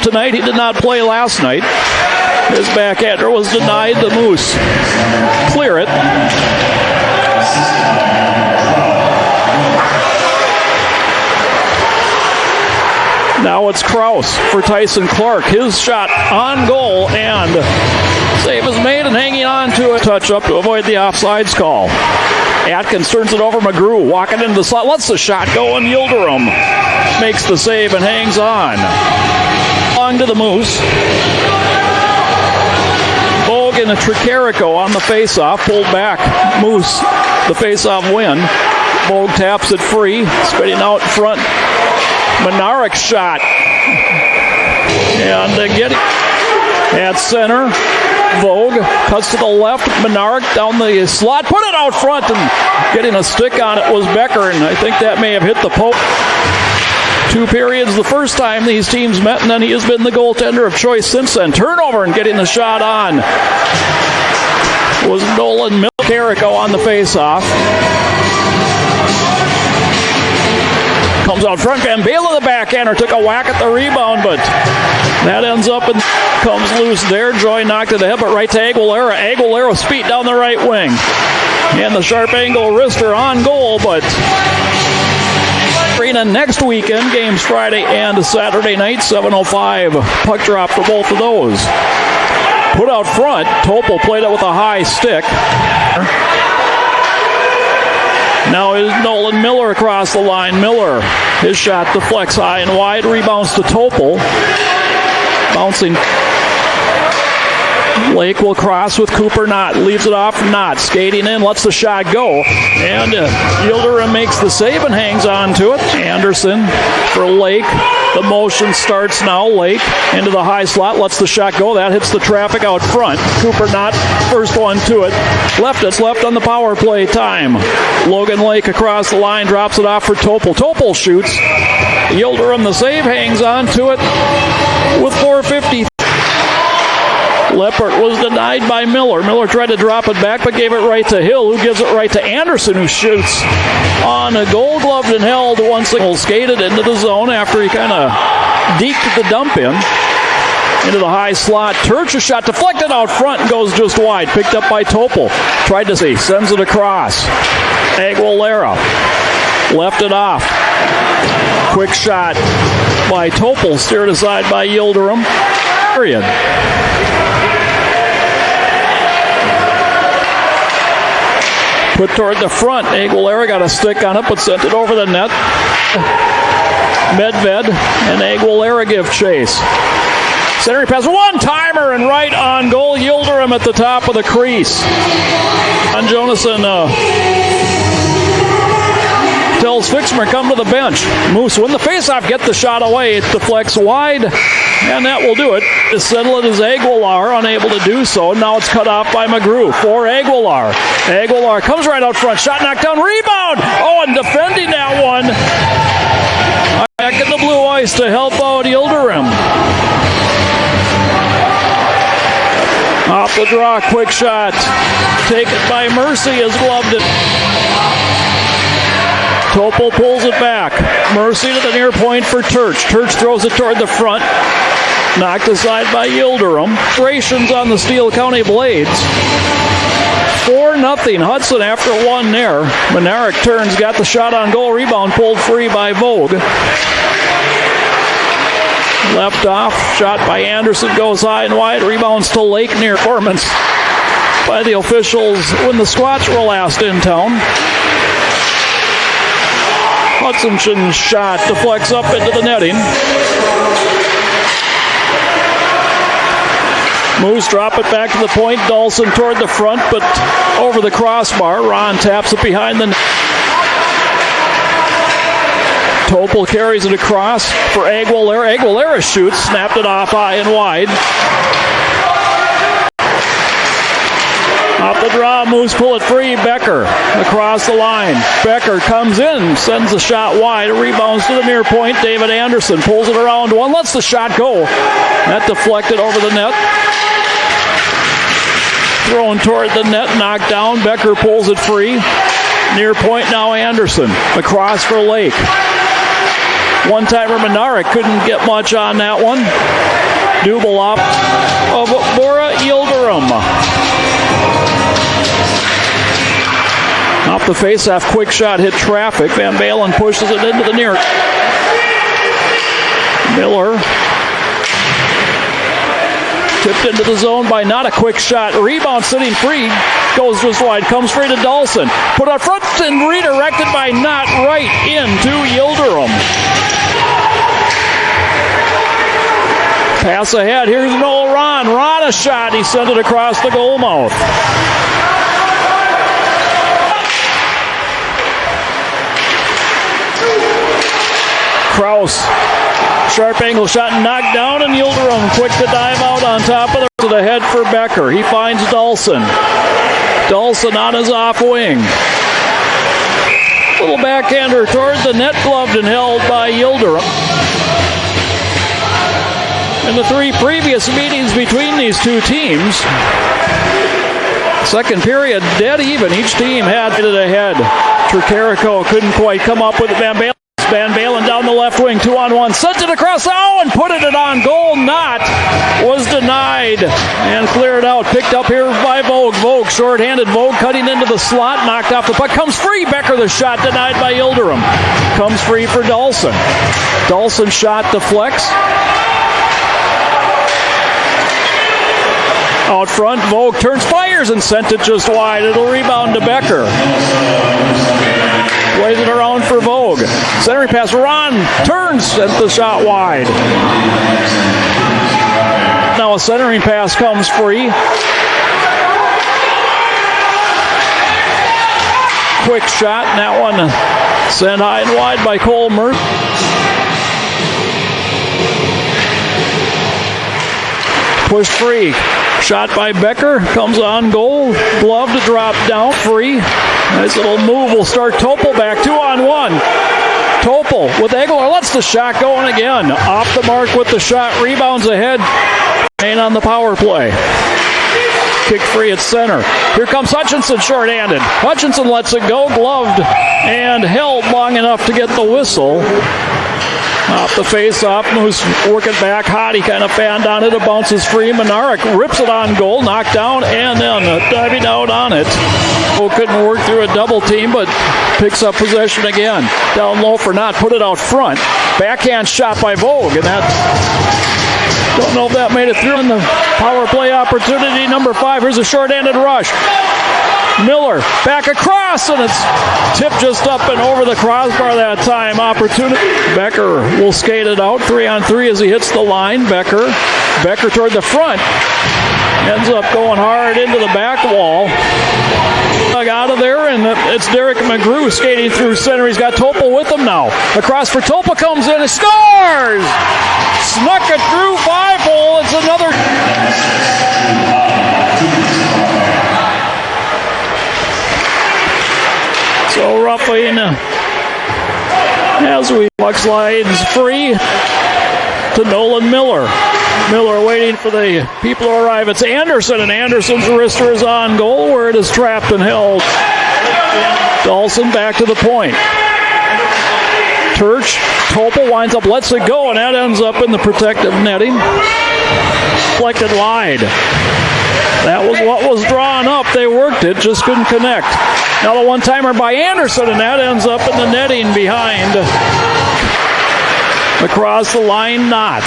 Tonight, he did not play last night. His backhander was denied. The Moose clear it. Now it's Kraus for Tyson Clark. His shot on goal, and save is made and hanging on to a touch up to avoid the offsides call. Atkins turns it over. McGrew walking into the slot, lets the shot go, and Yildirim makes the save and hangs on. Long to the Moose. Vogue and a Tricarico on the face-off, pulled back. Moose, the face-off win. Vogue taps it free, spitting out in front. Menarik's shot. And get it at center. Vogue cuts to the left. Menarik down the slot. Put it out front, and getting a stick on it was Becker, and I think that may have hit the post. 2 periods the first time these teams met, and then he has been the goaltender of choice since then. Turnover and getting the shot on was Nolan Carico on the face-off. Comes out front. Van Balen, the backhander, took a whack at the rebound, but that ends up and comes loose there. Joy knocked it ahead, but right to Aguilera. Aguilera's feet down the right wing. And the sharp angle wrister on goal, but arena next weekend, games Friday and Saturday night, 7:05. Puck drop for both of those. Put out front. Topol played it with a high stick. Now is Nolan Miller across the line. Miller, his shot deflects high and wide, rebounds to Topol. Bouncing. Lake will cross with Cooper Knott. Leaves it off Knott. Skating in, lets the shot go. And Yildirim makes the save and hangs on to it. Anderson for Lake. The motion starts now. Lake into the high slot. Lets the shot go. That hits the traffic out front. Cooper Knott, first one to it. It's left on the power play time. Logan Lake across the line. Drops it off for Topol. Topol shoots. Yildirim, the save, hangs on to it with 4:50. Leppert was denied by Miller. Miller tried to drop it back, but gave it right to Hill, who gives it right to Anderson, who shoots on a Gold Gloved and held once he skated into the zone after he kind of deked the dump in. Into the high slot. Turch's shot deflected out front and goes just wide. Picked up by Topol. Tried to see. Sends it across. Aguilera left it off. Quick shot by Topol. Steered aside by Yildirim. Period. Put toward the front. Aguilera got a stick on it, but sent it over the net. Medved and Aguilera give chase. Centering pass, one-timer and right on goal. Yildirim at the top of the crease. And Jonason tells Fixmer, come to the bench. Moose win the faceoff, get the shot away. It deflects wide, and that will do it. To settle it is Aguilar, unable to do so. Now it's cut off by McGrew for Aguilar. Aguilar comes right out front. Shot knocked down, rebound. Oh, and defending that one. Back in the blue ice to help out Yildirim. Off the draw, quick shot. Taken by Mercy, has gloved it. Topol pulls it back. Mercy to the near point for Turch. Turch throws it toward the front. Knocked aside by Yildirim. Rations on the Steele County Blades. 4-0 Hudson after one there. Menarik turns, got the shot on goal. Rebound pulled free by Vogue. Left off. Shot by Anderson goes high and wide. Rebounds to Lake near performance by the officials when the Squats were last in town. Hudson's shot deflects up into the netting. Moose drop it back to the point. Dawson toward the front, but over the crossbar. Ron taps it behind the net. Topol carries it across for Aguilera. Aguilera shoots, snapped it off high and wide. Off the draw, Moose pull it free. Becker across the line. Becker comes in, sends the shot wide. Rebounds to the near point. David Anderson pulls it around one, lets the shot go. That deflected over the net. Thrown toward the net, knocked down. Becker pulls it free. Near point now, Anderson. Across for Lake. One-timer Menarek couldn't get much on that one. Double off of Bora Yildirim. Off the faceoff, quick shot hit traffic. Van Balen pushes it into the near. Miller tipped into the zone by not a quick shot. Rebound sitting free. Goes just wide. Comes free to Dawson. Put out front and redirected by not right into Yildirim. Pass ahead. Here's Noel Ron. Ron a shot. He sent it across the goal mouth. Kraus. Sharp angle shot knocked down, and Yildirim quick to dive out on top of the head for Becker. He finds Dawson. Dawson on his off wing. Little backhander toward the net, gloved and held by Yildirim. In the three previous meetings between these two teams, second period dead even. Each team had it ahead. Tricarico couldn't quite come up with it. Van Balen. Van Balen down the left wing, 2-on-1, sent it across, and put it on goal. Not was denied and cleared out. Picked up here by Vogue. Vogue short-handed. Vogue cutting into the slot, knocked off the puck. Comes free. Becker the shot denied by Yildirim. Comes free for Dawson. Dawson shot deflects. Out front, Vogue turns, fires, and sent it just wide. It'll rebound to Becker. Plays it around for Vogue. Centering pass, Ron turns, sent the shot wide. Now a centering pass comes free. Quick shot, and that one sent high and wide by Cole Murphy. Pushed free. Shot by Becker. Comes on goal. Glove to drop down. Free. Nice little move. Will start Topol back. 2-on-1. Topol with Egler. Lets the shot going again. Off the mark with the shot. Rebounds ahead. And on the power play. Kick free at center. Here comes Hutchinson short-handed. Hutchinson lets it go. Gloved and held long enough to get the whistle. Off the face-off, moves, working back. Hottie kind of fanned on it. It bounces free. Menarek rips it on goal, knocked down, and then diving out on it. Couldn't work through a double team, but picks up possession again. Down low for not, put it out front. Backhand shot by Vogue, and that, don't know if that made it through in the power play opportunity. Number 5, here's a short-handed rush. Miller back across, and it's tipped just up and over the crossbar that time. Opportunity. Becker will skate it out. 3-on-3 as he hits the line. Becker toward the front. Ends up going hard into the back wall. Out of there, and it's Derek McGrew skating through center. He's got Topol with him now. Across for Topol, comes in and scores! Snuck it through 5-hole. It's another. So Ruffing, as we puck slides free to Nolan Miller. Miller waiting for the people to arrive. It's Anderson, and Anderson's wrister is on goal where it is trapped and held. Dawson back to the point. Turch, Topol winds up, lets it go, and that ends up in the protective netting. Deflected wide. That was what was drawn up. They worked it, just couldn't connect. Now the one-timer by Anderson, and that ends up in the netting behind. Across the line, not.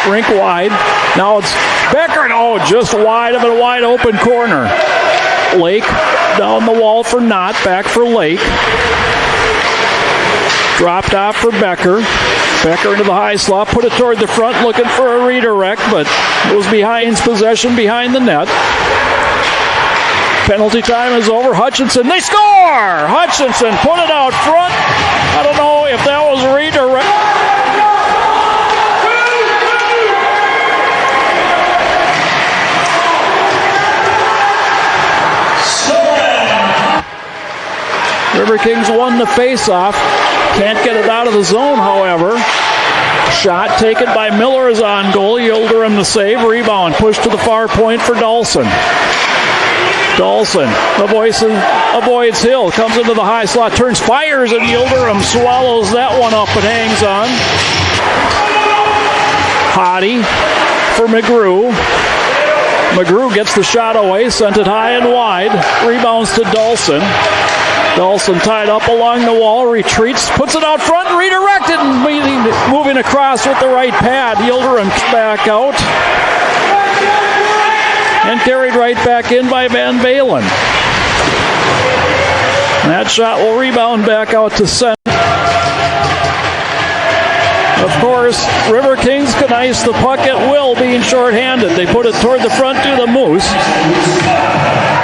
Rink wide. Now it's Becker, and just wide of a wide open corner. Lake down the wall for Knott, back for Lake. Dropped off for Becker. Becker into the high slot, put it toward the front, looking for a redirect, but it was behind possession behind the net. Penalty time is over. Hutchinson, they score! Hutchinson put it out front. I don't know if that was a redirect. River Kings won the face-off. Can't get it out of the zone, however. Shot taken by Miller is on goal. Yildirim the save. Rebound pushed to the far point for Dawson. Dawson avoids Hill, comes into the high slot, turns, fires, and Yildirim swallows that one up and hangs on. Hottie for McGrew. McGrew gets the shot away, sent it high and wide. Rebounds to Dawson. Dawson tied up along the wall, retreats, puts it out front, redirected, and moving across with the right pad. Yildirim back out. And carried right back in by Van Valen. That shot will rebound back out to center. Of course, River Kings can ice the puck at will, being shorthanded. They put it toward the front to the Moose.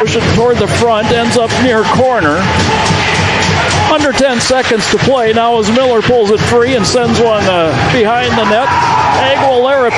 Push it toward the front, ends up near corner. Under 10 seconds to play now as Miller pulls it free and sends one behind the net. Aguilera